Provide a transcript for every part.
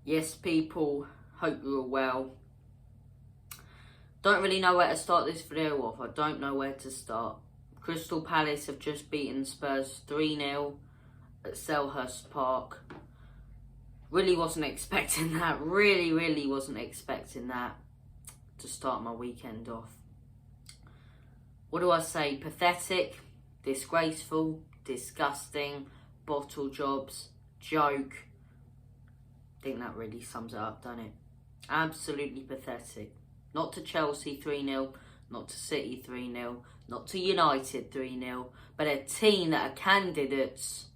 Yes, people, hope you're well. Don't really know where to start this video off. I don't know where to start. Crystal Palace have just beaten Spurs 3-0 at Selhurst Park. Really wasn't expecting that. Really wasn't expecting that to start my weekend off. What do I say? Pathetic, disgraceful, disgusting, bottle jobs, joke. I think that really sums it up, doesn't it? Absolutely pathetic. Not to Chelsea 3-0, not to City 3-0, not to United 3-0, but a team that are candidates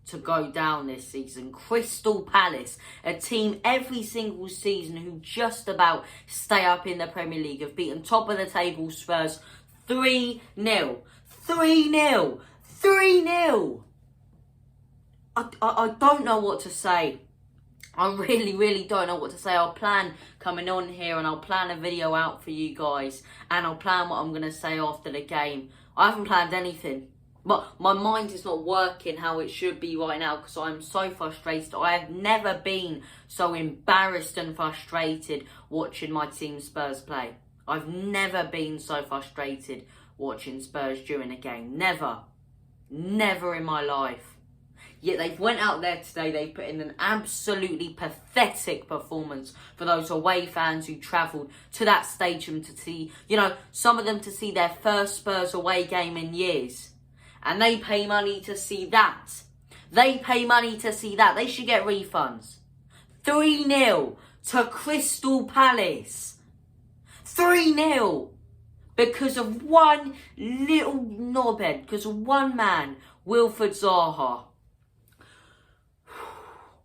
to go down this season. Crystal Palace, a team every single season who just about stay up in the Premier League, have beaten top of the table Spurs 3-0. 3-0. 3-0. I don't know what to say. I really don't know what to say. I'll plan coming on here and I'll plan a video out for you guys. And I'll plan what I'm going to say after the game. I haven't planned anything. But my mind is not working how it should be right now because I'm so frustrated. I have never been so embarrassed and frustrated watching my team Spurs play. I've never been so frustrated watching Spurs during a game. Never. Never in my life. Yet they've went out there today, they put in an absolutely pathetic performance for those away fans who travelled to that stadium to see, some of them to see their first Spurs away game in years. And they pay money to see that. They pay money to see that. They should get refunds. 3-0 to Crystal Palace. 3-0 because of one little knobhead, because of one man, Wilfried Zaha.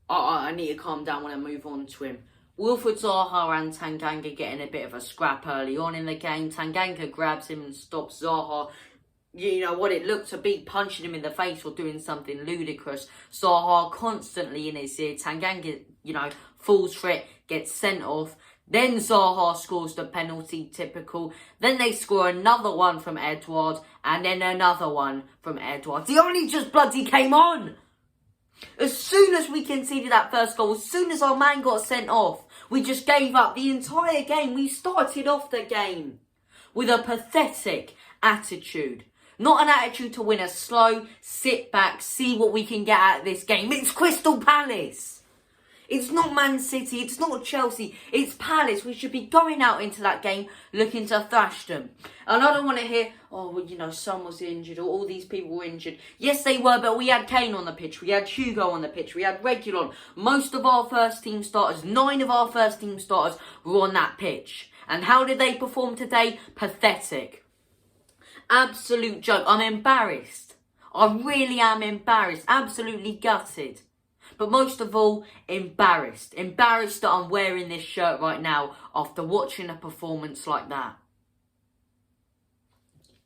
I need to calm down when I move on to him. Wilfried Zaha and Tanganga getting a bit of a scrap early on in the game. Tanganga grabs him and stops Zaha. What it looked to be punching him in the face or doing something ludicrous. Zaha constantly in his ear. Tanganga, falls for it, gets sent off. Then Zaha scores the penalty, typical. Then they score another one from Edouard. And then another one from Edouard. He only just bloody came on. As soon as we conceded that first goal, as soon as our man got sent off, we just gave up the entire game. We started off the game with a pathetic attitude. Not an attitude to win, a slow, sit back, see what we can get out of this game. It's Crystal Palace. It's not Man City, it's not Chelsea, it's Palace. We should be going out into that game looking to thrash them. And I don't want to hear, son was injured or all these people were injured. Yes, they were, but we had Kane on the pitch, we had Hugo on the pitch, we had Reguilon. Most of our first team starters, 9 of our first team starters were on that pitch. And how did they perform today? Pathetic. Absolute joke. I'm embarrassed. I really am embarrassed. Absolutely gutted. But most of all, embarrassed. Embarrassed that I'm wearing this shirt right now after watching a performance like that.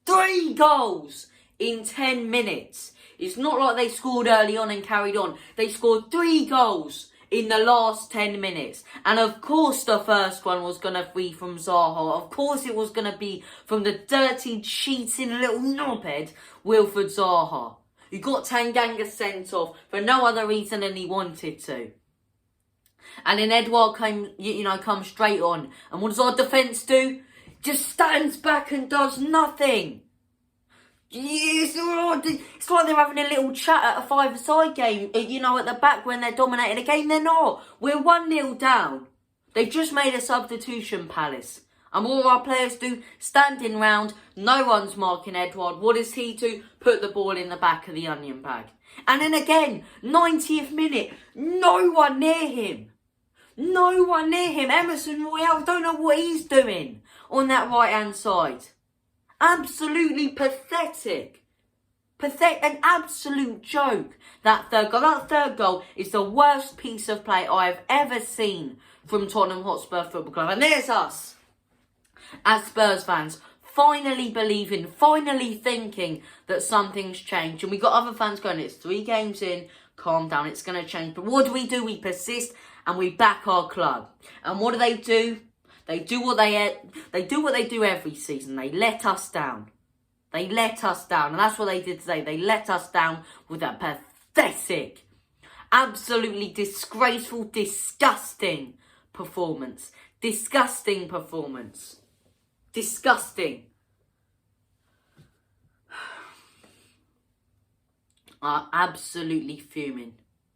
3 goals in 10 minutes. It's not like they scored early on and carried on. They scored 3 goals in the last 10 minutes. And of course the first one was going to be from Zaha. Of course it was going to be from the dirty, cheating little knobhead, Wilfried Zaha. You got Tanganga sent off for no other reason than he wanted to. And then Edouard comes straight on. And what does our defence do? Just stands back and does nothing. It's like they're having a little chat at a five-a-side game, at the back when they're dominating a game. They're not. We're 1-0 down. They've just made a substitution, Palace. And what do our players do? Standing round, no one's marking Edouard. What does he do? Put the ball in the back of the onion bag. And then again, 90th minute, no one near him. No one near him. Emerson Royale, don't know what he's doing on that right-hand side. Absolutely pathetic. Pathetic, an absolute joke. That third goal is the worst piece of play I've ever seen from Tottenham Hotspur Football Club. And there's us, as Spurs fans, finally believing, finally thinking that something's changed. And we got other fans going, it's 3 games in, calm down, it's going to change. But what do? We persist and we back our club. And what do? They do what they do every season. They let us down. And that's what they did today. They let us down with a pathetic Absolutely disgraceful, disgusting performance. Disgusting performance. Disgusting. Are absolutely fuming.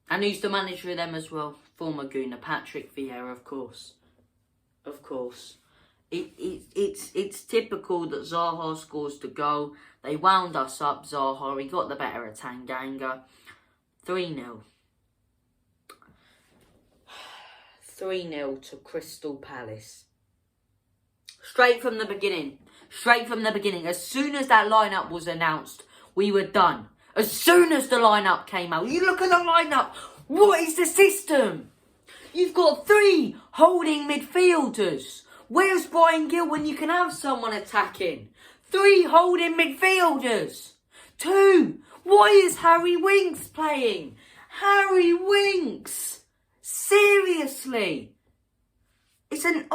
And who's the manager of them as well? Former Gooner, Patrick Vieira, of course. Of course. It's typical that Zaha scores the goal. They wound us up, Zaha. He got the better of Tanganga. 3-0. 3-0 to Crystal Palace. Straight from the beginning. Straight from the beginning. As soon as that lineup was announced, we were done. As soon as the lineup came out, you look at the lineup. What is the system? You've got 3 holding midfielders. Where's Brian Gill when you can have someone attacking? 3 holding midfielders. 2. Why is Harry Winks playing? Harry Winks. Seriously. It's an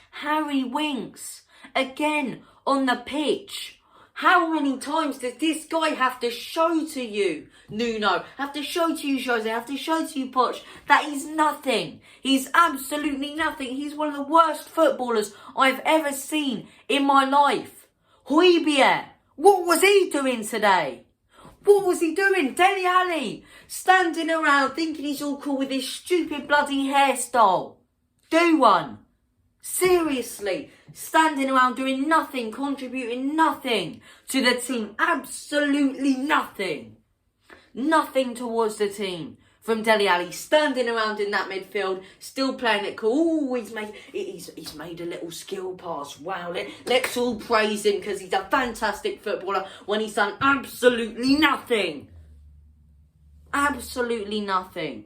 Harry Winks. Again, on the pitch. How many times does this guy have to show to you, Nuno? Have to show to you, Jose? Have to show to you, Poch? That he's nothing. He's absolutely nothing. He's one of the worst footballers I've ever seen in my life. Højbjerg, what was he doing today? What was he doing? Dele Alli, standing around thinking he's all cool with his stupid bloody hairstyle. Do one. Seriously, standing around doing nothing, contributing nothing to the team. Absolutely nothing. Nothing towards the team from Dele Alli. Standing around in that midfield, still playing it cool. Ooh, he's made a little skill pass. Wow, let's all praise him because he's a fantastic footballer when he's done absolutely nothing. Absolutely nothing.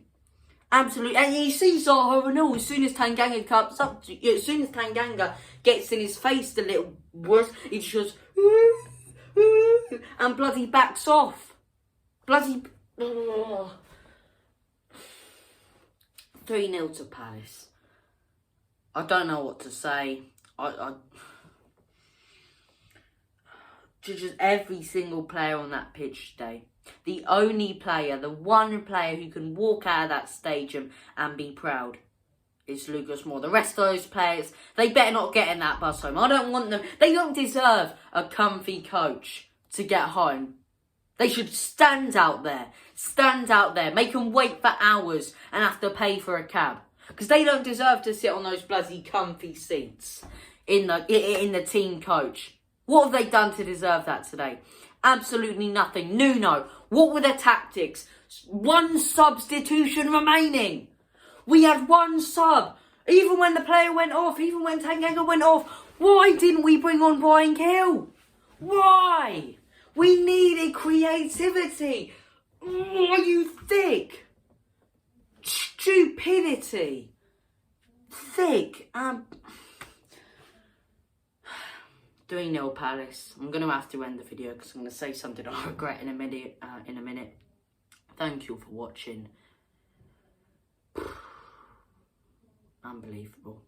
Absolutely, and you see Zaha and all, as soon as Tanganga comes up, as soon as Tanganga gets in his face the little worse, he just goes, and bloody backs off. Bloody 3-0 to Palace. I don't know what to say. Just every single player on that pitch today. The only player, the one player who can walk out of that stadium and be proud is Lucas Moura. The rest of those players, they better not get in that bus home. I don't want them. They don't deserve a comfy coach to get home. They should stand out there. Stand out there. Make them wait for hours and have to pay for a cab. Because they don't deserve to sit on those bloody comfy seats in the team coach. What have they done to deserve that today? Absolutely nothing. Nuno, what were the tactics? 1 substitution remaining. We had 1 sub. Even when the player went off, even when Tanganga went off, why didn't we bring on Brian Gill? Why? We needed creativity. Oh, you thick. Stupidity. Thick. 3-0 Palace. I'm going to have to end the video because I'm going to say something I regret in a minute. Thank you for watching. Unbelievable.